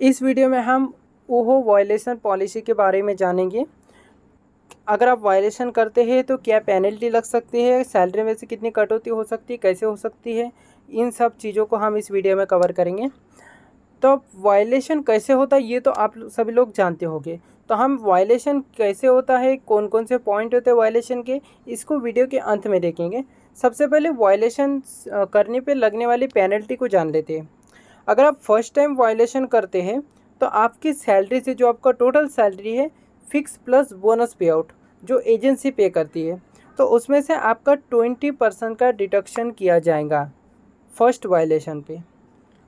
इस वीडियो में हम ओहो वायलेशन पॉलिसी के बारे में जानेंगे। अगर आप वायलेशन करते हैं तो क्या पेनल्टी लग सकती है, सैलरी में से कितनी कटौती हो सकती है, कैसे हो सकती है, इन सब चीज़ों को हम इस वीडियो में कवर करेंगे। तो वायलेशन कैसे होता है ये तो आप सभी लोग जानते होंगे। तो हम वायलेशन कैसे होता है, कौन कौन से पॉइंट होते हैं वायलेशन के, इसको वीडियो के अंत में देखेंगे। सबसे पहले वायलेशन करने पे लगने वाली पेनल्टी को जान लेते हैं। अगर आप फर्स्ट टाइम वायलेशन करते हैं तो आपकी सैलरी से जो आपका टोटल सैलरी है फिक्स प्लस बोनस पे आउट जो एजेंसी पे करती है, तो उसमें से आपका 20% का डिडक्शन किया जाएगा फर्स्ट वायलेशन पे।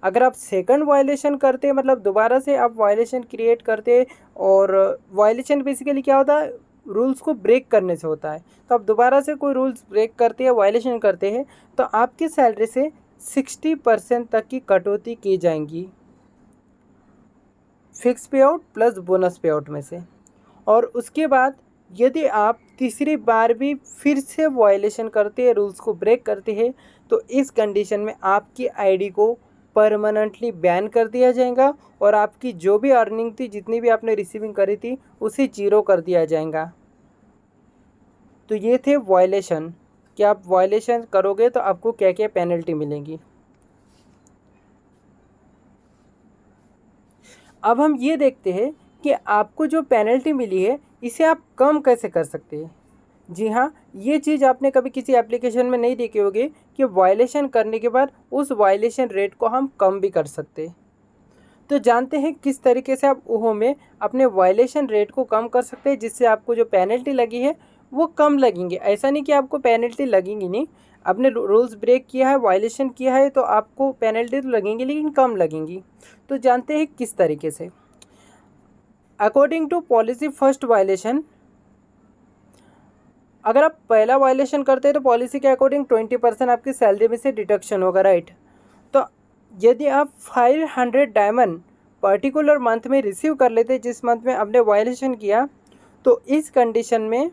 अगर आप सेकंड वायलेशन करते हैं, मतलब दोबारा से आप वायलेशन क्रिएट करते हैं, और वायलेशन बेसिकली क्या होता है, रूल्स को ब्रेक करने से होता है। तो आप दोबारा से कोई रूल्स ब्रेक करते हैं, वायलेशन करते हैं, तो आपकी सैलरी से 60% तक की कटौती की जाएंगी फिक्स पे आउट प्लस बोनस पे आउट में से। और उसके बाद यदि आप तीसरी बार भी फिर से वायलेशन करते हैं, रूल्स को ब्रेक करते हैं, तो इस कंडीशन में आपकी आईडी को परमानेंटली बैन कर दिया जाएगा और आपकी जो भी अर्निंग थी, जितनी भी आपने रिसीविंग करी थी, उसे जीरो कर दिया जाएगा। तो ये थे वायलेशन कि आप वायलेशन करोगे तो आपको क्या क्या पेनल्टी मिलेंगी। अब हम ये देखते हैं कि आपको जो पेनल्टी मिली है इसे आप कम कैसे कर सकते हैं। जी हाँ, ये चीज़ आपने कभी किसी एप्लीकेशन में नहीं देखी होगी कि वायलेशन करने के बाद उस वायलेशन रेट को हम कम भी कर सकते हैं। तो जानते हैं किस तरीके से आप ओहो में अपने वायलेशन रेट को कम कर सकते हैं, जिससे आपको जो पेनल्टी लगी है वो कम लगेंगे। ऐसा नहीं कि आपको पेनल्टी लगेंगी नहीं, आपने रूल्स ब्रेक किया है, वायलेशन किया है, तो आपको पेनल्टी तो लगेंगी लेकिन कम लगेंगी। तो जानते हैं किस तरीके से। According to policy first violation, अगर आप पहला वायलेशन करते हैं तो पॉलिसी के अकॉर्डिंग 20% आपकी सैलरी में से डिडक्शन होगा, राइट। तो यदि आप 500 डायमंड पर्टिकुलर मंथ में रिसीव कर लेते, जिस मंथ में आपने वायलेशन किया, तो इस कंडीशन में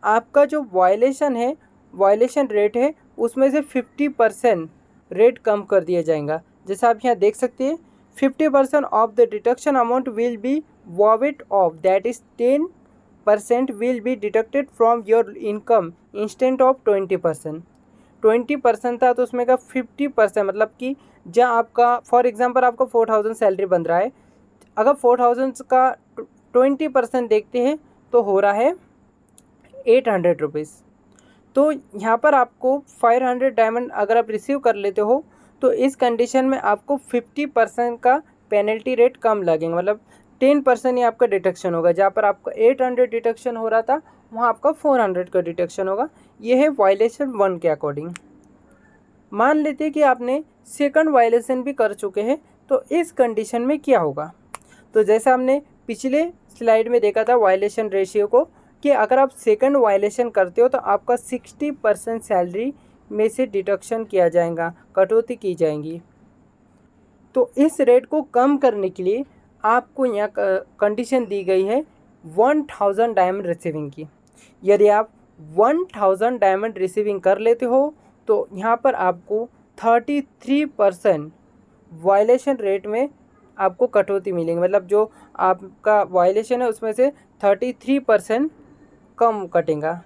आपका जो वायलेशन रेट है उसमें से 50% रेट कम कर दिया जाएगा। जैसे आप यहाँ देख सकते हैं, 50% off the deduction amount will be waived off, that is 10% will be deducted from your income instead of 20%। 20% था तो उसमें का 50%, मतलब कि जहाँ आपका फॉर एग्जांपल आपका 4000 सैलरी बन रहा है, अगर 4000 का 20% देखते हैं तो हो रहा है 800 रुपीज़। तो यहाँ पर आपको 500 डायमंड अगर आप रिसीव कर लेते हो तो इस कंडीशन में आपको 50% का पेनल्टी रेट कम लगेगा, मतलब 10% ही आपका डिडक्शन होगा। जहाँ पर आपका 800 डिडक्शन हो रहा था वहाँ आपका 400 का डिडक्शन होगा। ये है वायलेशन 1 के अकॉर्डिंग। मान लेते हैं कि आपने सेकंड वायलेशन भी कर चुके हैं, तो इस कंडीशन में क्या होगा। तो जैसा हमने पिछले स्लाइड में देखा था वायलेशन रेशियो को, कि अगर आप सेकंड वायलेशन करते हो तो आपका 60% सैलरी में से डिडक्शन किया जाएगा, कटौती की जाएगी। तो इस रेट को कम करने के लिए आपको यहाँ कंडीशन दी गई है 1000 डायमंड रिसीविंग की। यदि आप 1000 डायमंड रिसीविंग कर लेते हो तो यहाँ पर आपको 33% वायलेशन रेट में आपको कटौती मिलेगी, मतलब जो आपका वायलेशन है उसमें से 33% कम कटेगा।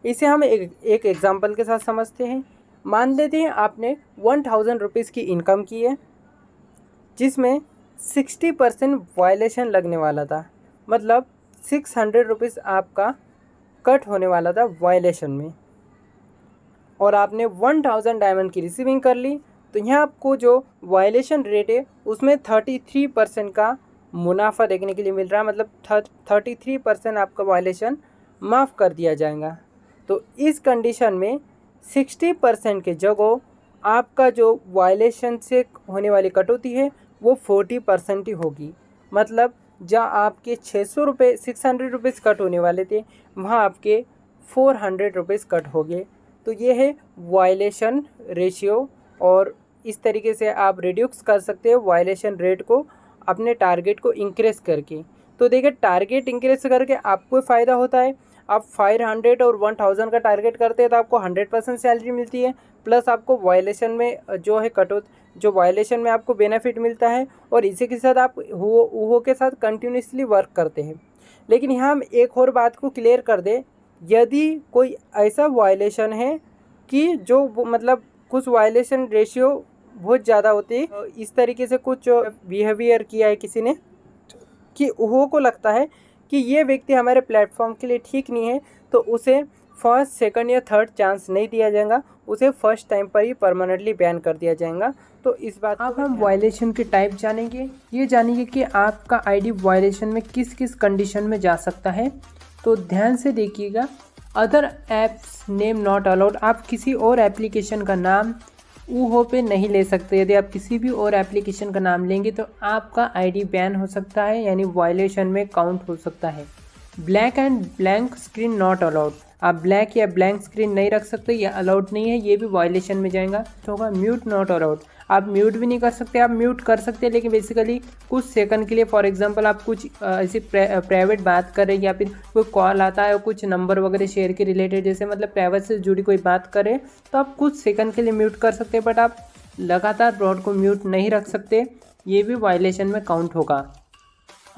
इसे हम एक एग्जांपल के साथ समझते हैं। मान लेते हैं आपने 1000 रुपीज़ की इनकम की है, जिसमें 60% वायलेशन लगने वाला था, मतलब 600 रुपीज़ आपका कट होने वाला था वायलेशन में, और आपने 1000 डायमंड की रिसीविंग कर ली। तो यहाँ आपको जो वायलेशन रेट है उसमें 33% का मुनाफा देखने के लिए मिल रहा है, मतलब 33% आपका वायलेशन माफ़ कर दिया जाएगा। तो इस कंडीशन में 60% के जगह आपका जो वायलेशन से होने वाली कटौती है वो 40% ही होगी। मतलब जहाँ आपके 600 रुपीज़ कट होने वाले थे वहाँ आपके 400 रुपीज़ कट हो गए। तो ये है वायलेशन रेशियो, और इस तरीके से आप रिड्यूस कर सकते हो वायलेशन रेट को अपने टारगेट को इंक्रीज़ करके। तो देखिए, टारगेट इंक्रीज़ करके आपको फ़ायदा होता है। आप 500 और 1000 का टारगेट करते हैं तो आपको 100% सैलरी मिलती है, प्लस आपको वायलेशन में जो है जो वायलेशन में आपको बेनिफिट मिलता है, और इसी के साथ आप ऊहो के साथ कंटिन्यूसली वर्क करते हैं। लेकिन यहाँ हम एक और बात को क्लियर कर दें, यदि कोई ऐसा वायलेशन है कि जो मतलब कुछ वायलेशन रेशियो बहुत ज़्यादा होती है, इस तरीके से कुछ बिहेवियर किया है किसी ने कि ऊहो को लगता है कि ये व्यक्ति हमारे प्लेटफॉर्म के लिए ठीक नहीं है, तो उसे फर्स्ट, सेकंड या थर्ड चांस नहीं दिया जाएगा, उसे फर्स्ट टाइम पर ही परमानेंटली बैन कर दिया जाएगा। तो इस बात अब हम वायलेशन के टाइप जानेंगे, ये जानेंगे कि आपका आईडी वायलेशन में किस किस कंडीशन में जा सकता है। तो ध्यान से देखिएगा। Other apps name not allowed, आप किसी और एप्लीकेशन का नाम ऊहो पे नहीं ले सकते। यदि आप किसी भी और एप्लीकेशन का नाम लेंगे तो आपका आईडी बैन हो सकता है, यानी वायलेशन में काउंट हो सकता है। Black and blank screen not allowed, आप ब्लैक या ब्लैंक स्क्रीन नहीं रख सकते, ये अलाउड नहीं है, ये भी वायलेशन में जाएगा। तो होगा म्यूट नॉट अलाउड, आप म्यूट भी नहीं कर सकते, आप म्यूट कर सकते हैं लेकिन बेसिकली कुछ सेकंड के लिए। फॉर एग्जांपल आप कुछ ऐसी प्राइवेट बात कर रहे हैं या फिर कोई कॉल आता है और कुछ नंबर वगैरह शेयर के रिलेटेड, जैसे मतलब प्राइवेट से जुड़ी कोई बात करें, तो आप कुछ सेकंड के लिए म्यूट कर सकते हैं, बट आप लगातार ब्रॉड को म्यूट नहीं रख सकते, ये भी वायलेशन में काउंट होगा।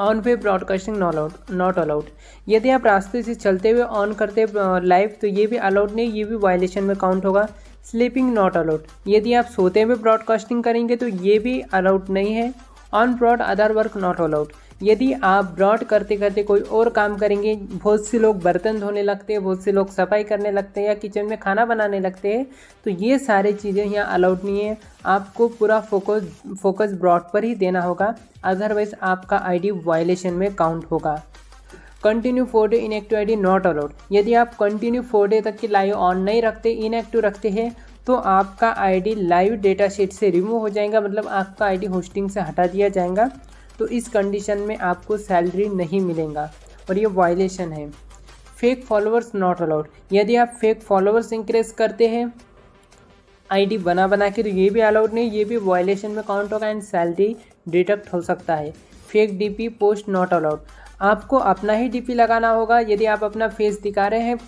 On way broadcasting not allowed, यदि आप रास्ते से चलते हुए ऑन करते लाइव तो ये भी अलाउड नहीं, ये भी वायलेशन में काउंट होगा। स्लीपिंग नॉट अलाउड, यदि आप सोते हुए ब्रॉडकास्टिंग करेंगे तो ये भी अलाउड नहीं है। On broad other work not allowed, यदि आप ब्रॉड करते करते कोई और काम करेंगे, बहुत से लोग बर्तन धोने लगते हैं, बहुत से लोग सफाई करने लगते हैं या किचन में खाना बनाने लगते हैं, तो ये सारी चीज़ें यहाँ अलाउड नहीं है। आपको पूरा फोकस ब्रॉड पर ही देना होगा, अदरवाइज आपका आईडी वायलेशन में काउंट होगा। Continue 4 day inactive ID not allowed, यदि आप कंटिन्यू 4 डे तक की लाइव ऑन नहीं रखते, इनएक्टिव रखते हैं, तो आपका आईडी लाइव डेटा शीट से रिमूव हो जाएगा, मतलब आपका आईडी होस्टिंग से हटा दिया जाएगा। तो इस कंडीशन में आपको सैलरी नहीं मिलेगा और ये वायलेशन है। फेक फॉलोअर्स नॉट अलाउड, यदि आप फेक फॉलोअर्स इंक्रीज करते हैं आईडी बना के, तो ये भी अलाउड नहीं, ये भी वायलेशन में काउंट होगा एंड सैलरी डिडक्ट हो सकता है। Fake DP post not allowed, आपको अपना ही डीपी लगाना होगा। यदि आप अपना फेस दिखा रहे हैं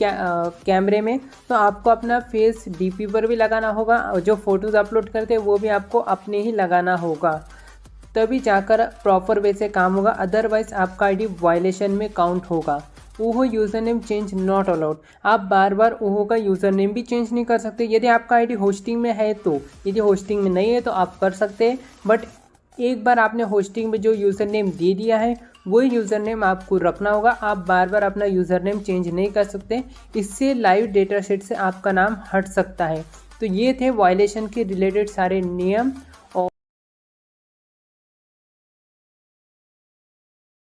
कैमरे में, तो आपको अपना फेस डीपी पर भी लगाना होगा, और जो फोटोज़ अपलोड करते हैं वो भी आपको अपने ही लगाना होगा, तभी जाकर प्रॉपर वे से काम होगा, अदरवाइज आपका आईडी वायलेशन में काउंट होगा। ऊहो user name change not allowed, आप बार बार ऊहो का यूज़र नेम भी चेंज नहीं कर सकते। यदि आपका आईडी होस्टिंग में है तो, यदि होस्टिंग में नहीं है तो आप कर सकते हैं, बट एक बार आपने होस्टिंग में जो यूज़र नेम दे दिया है वही यूज़र नेम आपको रखना होगा, आप बार बार अपना यूज़र नेम चेंज नहीं कर सकते, इससे लाइव डेटा सेट से आपका नाम हट सकता है। तो ये थे वायलेशन के रिलेटेड सारे नियम